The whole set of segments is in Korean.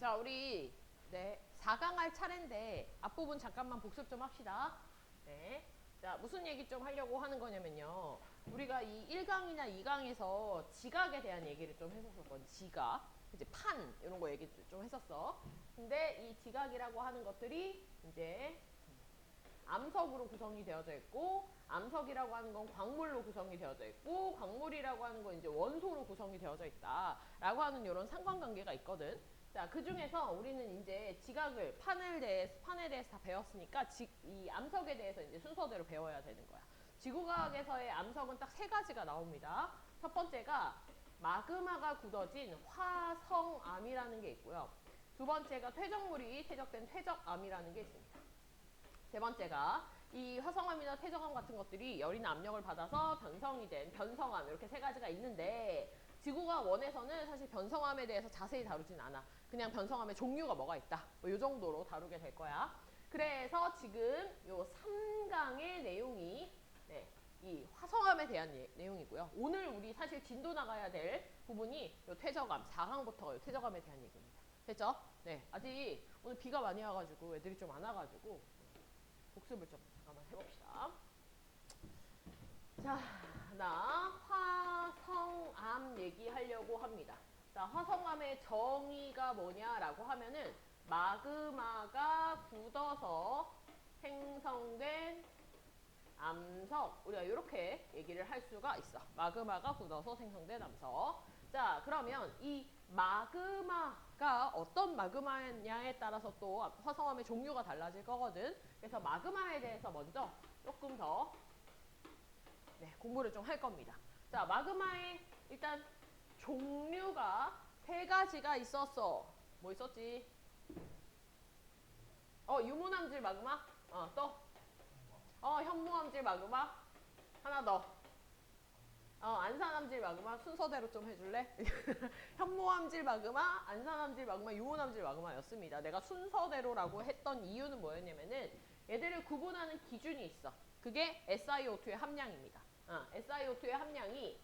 자, 우리 4강 할 차례인데 앞부분 잠깐만 복습 좀 합시다. 네. 자, 무슨 얘기 좀 하려고 하는 거냐면요. 우리가 이 1강이나 2강에서 지각에 대한 얘기를 좀 했었거든. 지각. 이제 판 이런 거 얘기 좀 했었어. 근데 이 지각이라고 하는 것들이 이제 암석으로 구성이 되어져 있고, 암석이라고 하는 건 광물로 구성이 되어져 있고, 광물이라고 하는 건 이제 원소로 구성이 되어져 있다라고 하는 이런 상관관계가 있거든. 자, 그 중에서 우리는 이제 지각을 판에 대해서 다 배웠으니까 이 암석에 대해서 이제 순서대로 배워야 되는 거야. 지구과학에서의 암석은 딱 3가지가 나옵니다. 첫 번째가 마그마가 굳어진 화성암이라는 게 있고요. 두 번째가 퇴적물이 퇴적된 퇴적암이라는 게 있습니다. 세 번째가 이 화성암이나 퇴적암 같은 것들이 열이나 압력을 받아서 변성이 된 변성암, 이렇게 3가지가 있는데, 지구가 원에서는 사실 변성암에 대해서 자세히 다루진 않아. 그냥 변성암의 종류가 뭐가 있다, 뭐 이 정도로 다루게 될 거야. 그래서 지금 요 3강의 내용이 이 화성암에 대한 내용이고요. 오늘 우리 사실 진도 나가야 될 부분이 요 퇴적암, 4강부터가 요 퇴적암에 대한 얘기입니다. 됐죠? 네, 아직 오늘 비가 많이 와가지고 애들이 좀 안 와가지고 복습을 좀 잠깐만 해봅시다. 자, 나 화성암 얘기하려고 합니다. 자, 화성암의 정의가 뭐냐라고 하면은 마그마가 굳어서 생성된 암석, 우리가 이렇게 얘기를 할 수가 있어. 마그마가 굳어서 생성된 암석. 자, 그러면 이 마그마가 어떤 마그마냐에 따라서 또 화성암의 종류가 달라질 거거든. 그래서 마그마에 대해서 먼저 조금 더 공부를 좀 할 겁니다. 자, 마그마의 일단 종류가 3가지가 있었어. 뭐 있었지? 유무남질 마그마? 또? 현무암질 마그마? 하나 더. 안산암질 마그마. 순서대로 좀 해줄래? 현무암질 마그마, 안산암질 마그마, 유무암질 마그마였습니다. 내가 순서대로라고 했던 이유는 뭐였냐면은 얘들을 구분하는 기준이 있어. 그게 SiO2의 함량입니다. SiO2의 함량이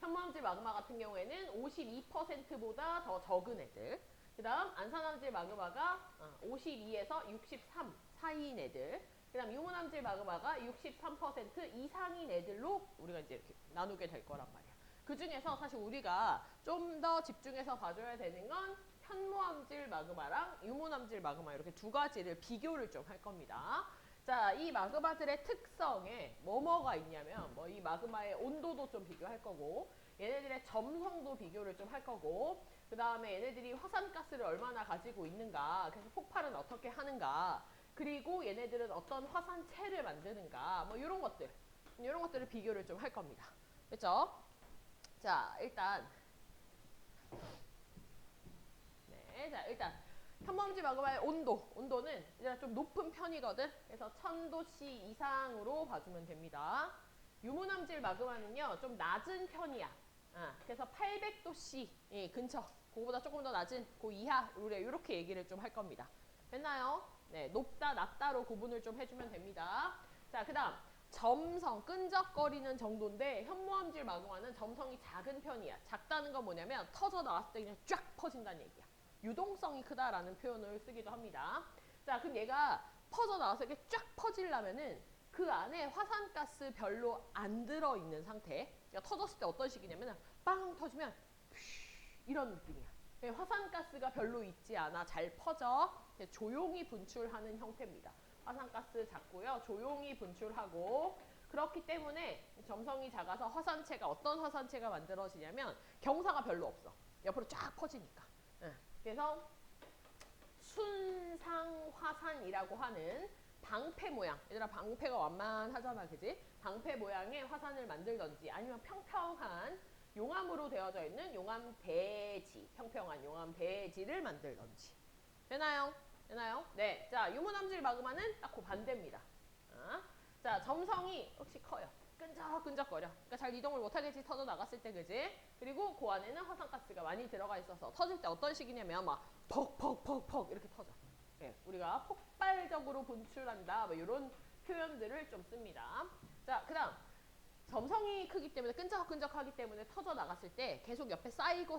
현무암질 마그마 같은 경우에는 52%보다 더 적은 애들, 그 다음 안산암질 마그마가 52에서 63 사이인 애들, 그 다음 유문암질 마그마가 63% 이상인 애들로 우리가 이제 이렇게 나누게 될 거란 말이야. 그 중에서 사실 우리가 좀 더 집중해서 봐줘야 되는 건 현무암질 마그마랑 유문암질 마그마, 이렇게 2가지를 비교를 좀 할 겁니다. 자, 이 마그마들의 특성에 뭐가 있냐면, 이 마그마의 온도도 좀 비교할 거고, 얘네들의 점성도 비교를 좀 할 거고, 그 다음에 얘네들이 화산가스를 얼마나 가지고 있는가, 그래서 폭발은 어떻게 하는가, 그리고 얘네들은 어떤 화산체를 만드는가, 뭐 이런 것들을 비교를 좀 할 겁니다. 됐죠? 자, 일단 현무암질 마그마의 온도는 이제 좀 높은 편이거든. 그래서 1000도씨 이상으로 봐주면 됩니다. 유문암질 마그마는요, 좀 낮은 편이야. 그래서 800도씨 근처, 그거보다 조금 더 낮은 그 이하, 이렇게 얘기를 좀 할 겁니다. 됐나요? 네, 높다, 낮다로 구분을 좀 해주면 됩니다. 자, 그 다음 점성, 끈적거리는 정도인데 현무암질 마그마는 점성이 작은 편이야. 작다는 건 뭐냐면 터져 나왔을 때 그냥 쫙 퍼진다는 얘기야. 유동성이 크다라는 표현을 쓰기도 합니다. 자, 그럼 얘가 퍼져 나와서 이렇게 쫙 퍼지려면은 그 안에 화산가스 별로 안 들어있는 상태. 그러니까 터졌을 때 어떤 식이냐면 빵 터지면 이런 느낌이야. 화산가스가 별로 있지 않아 잘 퍼져 조용히 분출하는 형태입니다. 화산가스 작고요, 조용히 분출하고, 그렇기 때문에 점성이 작아서 화산체가 어떤 화산체가 만들어지냐면 경사가 별로 없어. 옆으로 쫙 퍼지니까. 그래서 순상화산이라고 하는 방패 모양, 얘들아 방패가 완만하잖아, 그지? 방패 모양의 화산을 만들던지, 아니면 평평한 용암으로 되어져 있는 용암대지, 평평한 용암대지를 만들던지. 되나요? 되나요? 네. 자, 유문암질 마그마는 딱 그 반대입니다. 자, 점성이 역시 커요. 끈적끈적거려. 그러니까 잘 이동을 못하겠지, 터져 나갔을 때, 그지? 그리고 그 안에는 화산가스가 많이 들어가 있어서 터질 때 어떤 식이냐면 막 퍽퍽퍽퍽 이렇게 터져. 우리가 폭발적으로 분출한다, 뭐 이런 표현들을 좀 씁니다. 자, 그 다음 점성이 크기 때문에 끈적끈적하기 때문에 터져 나갔을 때 계속 옆에 쌓이고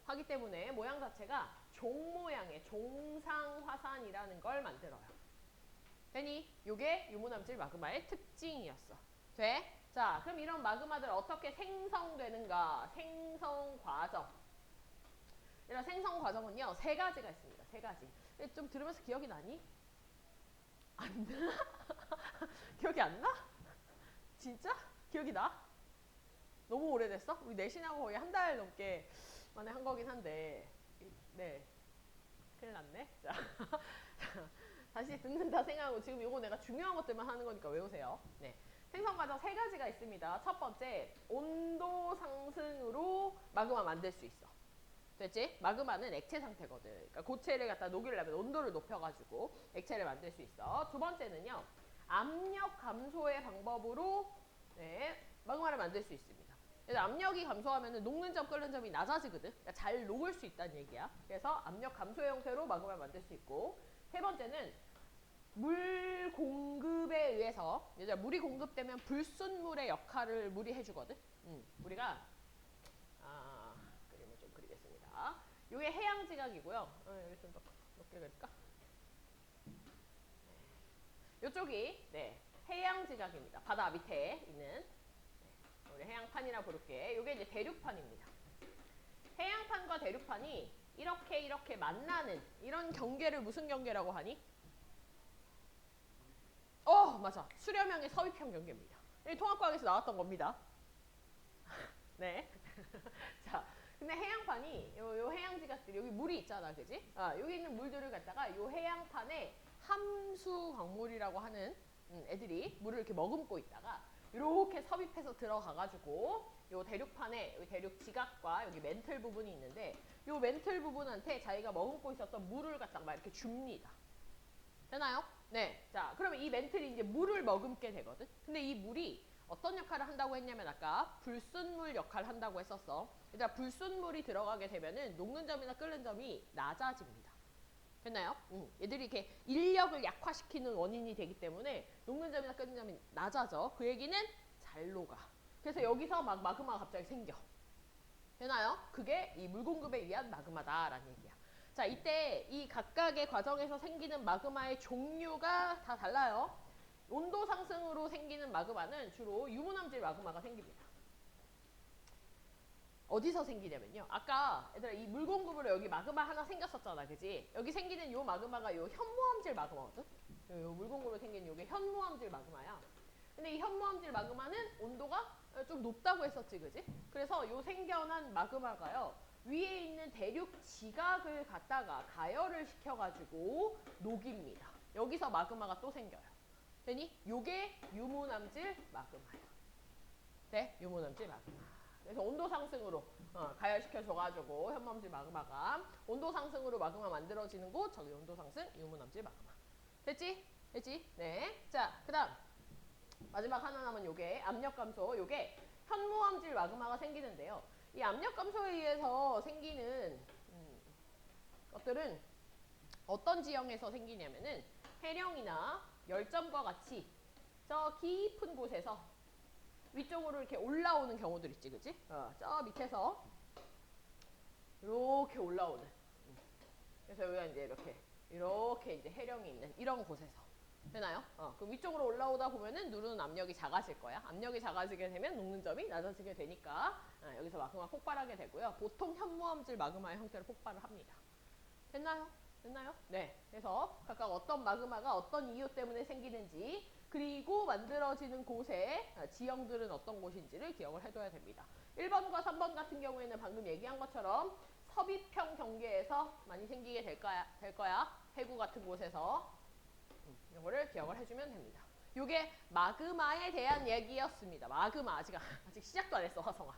하기 때문에 모양 자체가 종 모양의 종상화산이라는 걸 만들어요. 되니? 요게 유무남질 마그마의 특징이었어. 돼? 자, 그럼 이런 마그마들 어떻게 생성되는가? 생성 과정. 이런 생성 과정은요, 세 가지가 있습니다. 세 가지. 좀 들으면서 기억이 나니? 안 나? 기억이 안 나? 진짜? 기억이 나? 너무 오래됐어? 우리 내신하고 거의 한 달 넘게 만에 한 거긴 한데. 네. 큰일 났네. 자, 다시 듣는다 생각하고 지금 이거 내가 중요한 것들만 하는 거니까 외우세요. 네. 생성 과정 세 가지가 있습니다. 첫 번째, 온도 상승으로 마그마 만들 수 있어. 됐지? 마그마는 액체 상태거든. 그러니까 고체를 갖다 녹이려면 온도를 높여가지고 액체를 만들 수 있어. 두 번째는요, 압력 감소의 방법으로 네, 마그마를 만들 수 있습니다. 그래서 압력이 감소하면 녹는 점, 끓는 점이 낮아지거든. 그러니까 잘 녹을 수 있다는 얘기야. 그래서 압력 감소의 형태로 마그마를 만들 수 있고, 세 번째는 물 공급에 의해서, 이제 물이 공급되면 불순물의 역할을 물이 해주거든. 우리가 그림을 좀 그리겠습니다. 이게 해양 지각이고요. 여기 좀 더 높게 그릴까? 네. 이쪽이 네, 해양 지각입니다. 바다 밑에 있는 우리 해양판이라 부를게. 이게 이제 대륙판입니다. 해양판과 대륙판이 이렇게 만나는 이런 경계를 무슨 경계라고 하니? 맞아. 수렴형의 서위평 경계입니다. 이 통합과학에서 나왔던 겁니다. 네. 자, 근데 해양판이 요 해양지각들이 여기 물이 있잖아, 그지? 여기 있는 물들을 갖다가 요 해양판에 함수 광물이라고 하는 애들이 물을 이렇게 머금고 있다가 이렇게 섭입해서 들어가가지고 요 대륙판에 여기 대륙 지각과 여기 멘틀 부분이 있는데 요 멘틀 부분한테 자기가 머금고 있었던 물을 갖다가 막 이렇게 줍니다. 되나요? 네. 자, 그러면 이 멘틀이 이제 물을 머금게 되거든. 근데 이 물이 어떤 역할을 한다고 했냐면 아까 불순물 역할을 한다고 했었어. 그러니까 불순물이 들어가게 되면은 녹는 점이나 끓는 점이 낮아집니다. 됐나요? 얘들이 이렇게 인력을 약화시키는 원인이 되기 때문에 녹는 점이나 끓는 점이 낮아져. 그 얘기는 잘 녹아. 그래서 여기서 막 마그마가 갑자기 생겨. 되나요? 그게 이 물 공급에 의한 마그마다라는 얘기야. 자, 이때 이 각각의 과정에서 생기는 마그마의 종류가 다 달라요. 온도 상승으로 생기는 마그마는 주로 유무남질 마그마가 생깁니다. 어디서 생기냐면요. 아까 얘들아 이 물 공급으로 여기 마그마 하나 생겼었잖아, 그지? 여기 생기는 요 마그마가 요 현무암질 마그마거든. 요 물 공급으로 생긴 요게 현무암질 마그마야. 근데 이 현무암질 마그마는 온도가 좀 높다고 했었지, 그지? 그래서 요 생겨난 마그마가요. 위에 있는 대륙 지각을 갖다가 가열을 시켜가지고 녹입니다. 여기서 마그마가 또 생겨요. 되니? 요게 유무남질 마그마야. 네? 유무남질 마그마. 그래서 온도 상승으로 가열시켜줘가지고 현무암질 마그마가 온도 상승으로 마그마 만들어지는 곳 저기 온도 상승 유무남질 마그마. 됐지? 됐지? 네. 자, 그 다음 마지막 하나 남은 요게 압력 감소. 요게 현무암질 마그마가 생기는데요. 이 압력 감소에 의해서 생기는 것들은 어떤 지형에서 생기냐면은 해령이나 열점과 같이 저 깊은 곳에서 위쪽으로 이렇게 올라오는 경우들 있지, 그치? 저 밑에서 이렇게 올라오는. 그래서 여기가 이제 이렇게 이제 해령이 있는 이런 곳에서. 되나요? 그 위쪽으로 올라오다 보면은 누르는 압력이 작아질 거야. 압력이 작아지게 되면 녹는 점이 낮아지게 되니까 여기서 마그마 폭발하게 되고요. 보통 현무암질 마그마의 형태로 폭발을 합니다. 됐나요? 됐나요? 네. 그래서 각각 어떤 마그마가 어떤 이유 때문에 생기는지 그리고 만들어지는 곳의 지형들은 어떤 곳인지를 기억을 해둬야 됩니다. 1번과 3번 같은 경우에는 방금 얘기한 것처럼 섭입형 경계에서 많이 생기게 될 거야. 해구 같은 곳에서. 이거를 기억을 해주면 됩니다. 이게 마그마에 대한 얘기였습니다. 마그마 아직 시작도 안 했어, 화성아.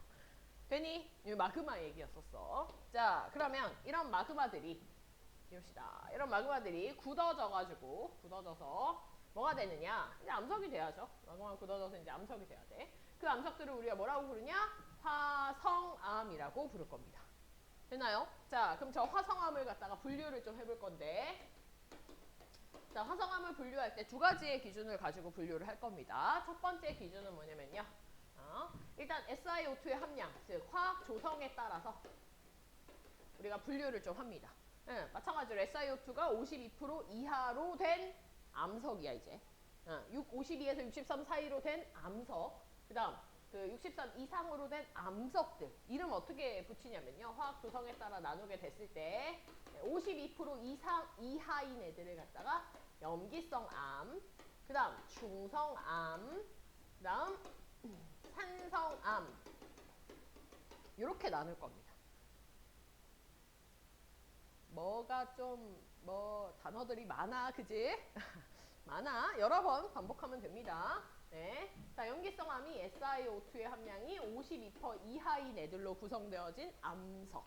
괜히 이 마그마 얘기였었어. 자, 그러면 이런 마그마들이 이럽시다. 이런 마그마들이 굳어져서 뭐가 되느냐? 이제 암석이 돼야죠. 마그마가 굳어져서 이제 암석이 돼야 돼. 그 암석들을 우리가 뭐라고 부르냐? 화성암이라고 부를 겁니다. 되나요? 자, 그럼 저 화성암을 갖다가 분류를 좀 해볼 건데 자, 화성암을 분류할 때 두 가지의 기준을 가지고 분류를 할 겁니다. 첫 번째 기준은 뭐냐면요. 일단 SiO2의 함량, 즉 화학 조성에 따라서 우리가 분류를 좀 합니다. 마찬가지로 SiO2가 52% 이하로 된 암석이야 이제. 52에서 63 사이로 된 암석. 그다음 그 63 이상으로 된 암석들. 이름 어떻게 붙이냐면요. 화학 조성에 따라 나누게 됐을 때 52% 이상 이하인 애들을 갖다가 염기성암, 그다음 중성암, 그다음 산성암 이렇게 나눌 겁니다. 뭐가 좀 단어들이 많아, 그지? 많아. 여러 번 반복하면 됩니다. 네. 자, 염기성암이 SiO2의 함량이 52% 이하인 애들로 구성되어진 암석.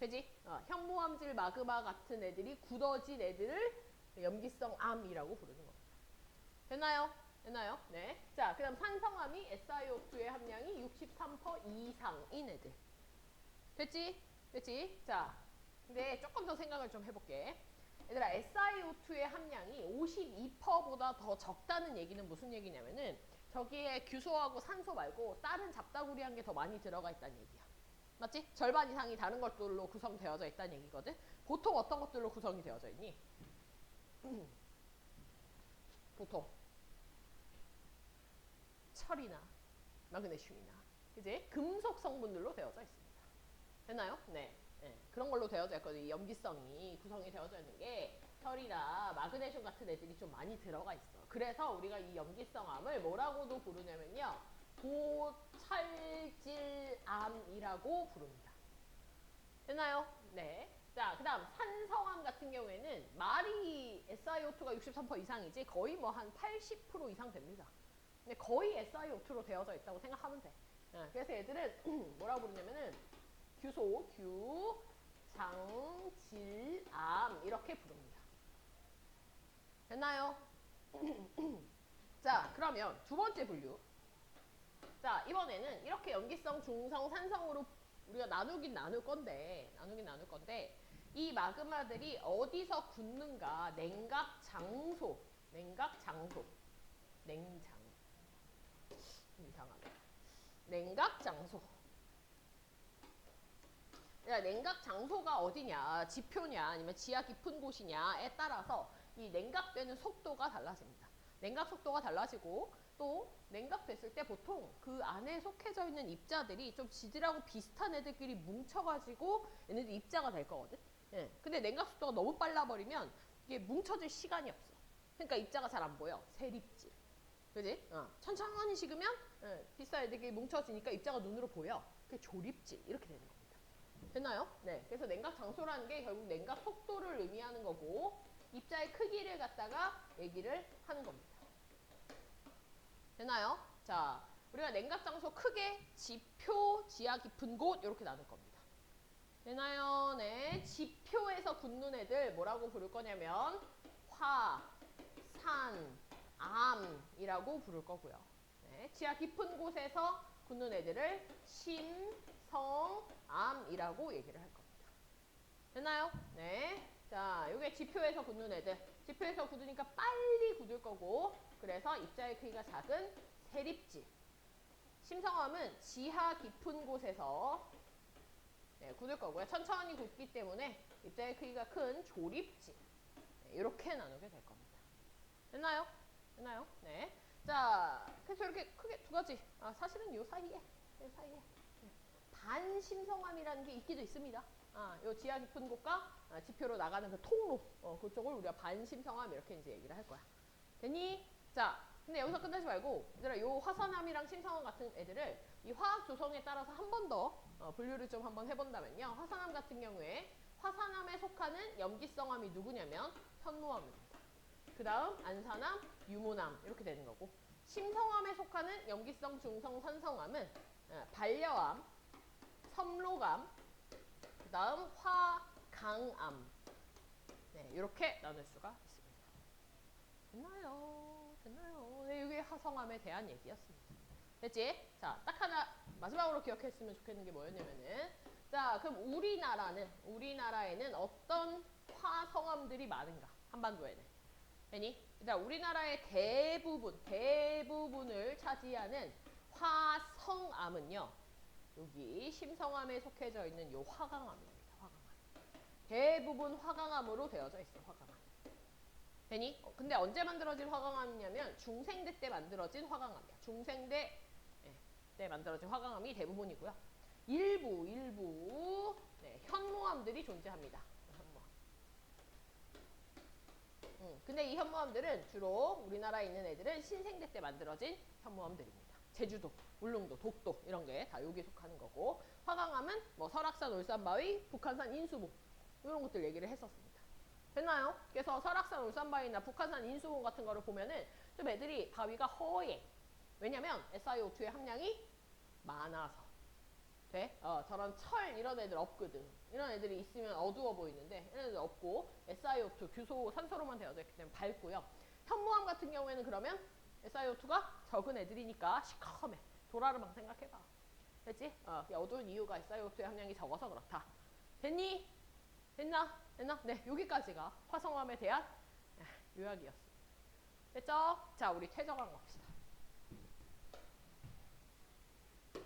되지? 현무암질 마그마 같은 애들이 굳어진 애들을 염기성암이라고 부르는 겁니다. 됐나요? 됐나요? 네. 자, 그 다음 산성암이 SiO2의 함량이 63% 이상인 애들. 됐지? 됐지? 자, 근데 조금 더 생각을 좀 해볼게. 얘들아, SiO2의 함량이 52%보다 더 적다는 얘기는 무슨 얘기냐면은 저기에 규소하고 산소 말고 다른 잡다구리한 게 더 많이 들어가 있다는 얘기야. 맞지? 절반 이상이 다른 것들로 구성되어져 있다는 얘기거든. 보통 어떤 것들로 구성이 되어져 있니? 보통 철이나 마그네슘이나, 그지? 금속 성분들로 되어져 있습니다. 됐나요? 네. 네. 그런 걸로 되어져 있거든요. 이 염기성이 구성이 되어져 있는 게 철이나 마그네슘 같은 애들이 좀 많이 들어가 있어. 그래서 우리가 이 염기성암을 뭐라고도 부르냐면요. 고찰질암이라고 부릅니다. 됐나요? 네. 자, 그 다음 산성암 같은 경우에는 말이 SiO2가 63% 이상이지 거의 뭐 한 80% 이상 됩니다. 근데 거의 SiO2로 되어져 있다고 생각하면 돼. 그래서 얘들은 뭐라고 부르냐면은 규소, 장질암 이렇게 부릅니다. 됐나요? 자, 그러면 두 번째 분류. 자, 이번에는 이렇게 염기성, 중성, 산성으로 우리가 나누긴 나눌 건데 이 마그마들이 어디서 굳는가? 냉각 장소. 이상하네. 냉각 장소. 야, 냉각 장소가 어디냐, 지표냐, 아니면 지하 깊은 곳이냐에 따라서 이 냉각되는 속도가 달라집니다. 냉각 속도가 달라지고 또 냉각됐을 때 보통 그 안에 속해져 있는 입자들이 좀 지들하고 비슷한 애들끼리 뭉쳐가지고 얘네들 입자가 될 거거든. 예. 근데 냉각 속도가 너무 빨라버리면 이게 뭉쳐질 시간이 없어. 그러니까 입자가 잘 안 보여. 세립질. 그지? 천천히 식으면 비슷한 애들끼리 뭉쳐지니까 입자가 눈으로 보여. 그게 조립질. 이렇게 되는 거야. 됐나요? 네. 그래서 냉각 장소라는 게 결국 냉각 속도를 의미하는 거고 입자의 크기를 갖다가 얘기를 하는 겁니다. 됐나요? 자, 우리가 냉각 장소 크게 지표, 지하 깊은 곳 이렇게 나눌 겁니다. 되나요? 네. 지표에서 굳는 애들 뭐라고 부를 거냐면 화, 산, 암이라고 부를 거고요. 네. 지하 깊은 곳에서 굳는 애들을 심, 성, 암이라고 얘기를 할 겁니다. 됐나요? 네. 자, 요게 지표에서 굳는 애들. 지표에서 굳으니까 빨리 굳을 거고 그래서 입자의 크기가 작은 세립질. 심성암은 지하 깊은 곳에서 굳을 거고요. 천천히 굳기 때문에 입자의 크기가 큰 조립질. 이렇게 나누게 될 겁니다. 됐나요? 됐나요? 네. 자, 그래서 이렇게 크게 두 가지. 사실은 요 사이에. 반심성암이라는 게 있기도 있습니다. 요 지하 깊은 곳과 지표로 나가는 그 통로, 그쪽을 우리가 반심성암 이렇게 이제 얘기를 할 거야. 됐니? 자, 근데 여기서 끝나지 말고, 얘들아, 요 화산암이랑 심성암 같은 애들을 이 화학 조성에 따라서 한 번 더 분류를 좀 한번 해본다면요. 화산암 같은 경우에 화산암에 속하는 염기성암이 누구냐면 현무암입니다. 그 다음 안산암, 유문암 이렇게 되는 거고, 심성암에 속하는 염기성, 중성, 산성암은 반려암, 섬로감, 그 다음 화강암. 네, 이렇게 나눌 수가 있습니다. 됐나요? 됐나요? 네, 이게 화성암에 대한 얘기였습니다. 됐지? 자, 딱 하나 마지막으로 기억했으면 좋겠는 게 뭐였냐면은, 자, 그럼 우리나라에는 어떤 화성암들이 많은가? 한반도에는. 되니? 일단 우리나라의 대부분을 차지하는 화성암은요. 여기 심성암에 속해져 있는 요 화강암입니다. 화강암. 대부분 화강암으로 되어져 있어. 화강암. 되니? 근데 언제 만들어진 화강암이냐면 중생대 때 만들어진 화강암이야. 중생대 때 만들어진 화강암이 대부분이고요. 일부 현무암들이 존재합니다. 현무암. 근데 이 현무암들은 주로 우리나라에 있는 애들은 신생대 때 만들어진 현무암들입니다. 제주도, 울릉도, 독도 이런 게 다 여기에 속하는 거고, 화강암은 뭐 설악산, 울산바위, 북한산, 인수봉 이런 것들 얘기를 했었습니다. 됐나요? 그래서 설악산, 울산바위나 북한산, 인수봉 같은 거를 보면은 좀 애들이 바위가 허해. 왜냐면 SiO2의 함량이 많아서. 돼? 저런 철 이런 애들 없거든. 이런 애들이 있으면 어두워 보이는데 이런 애들 없고 SiO2, 규소, 산소로만 되어져 있기 때문에 밝고요. 현무암 같은 경우에는 그러면 SiO2가 적은 애들이니까 시커매. 도라르망 생각해봐. 됐지? 어두운 이유가 SiO2의 함량이 적어서 그렇다. 됐니? 됐나? 됐나? 네, 여기까지가 화성암에 대한 요약이었습니다. 됐죠? 자, 우리 퇴적항 갑시다.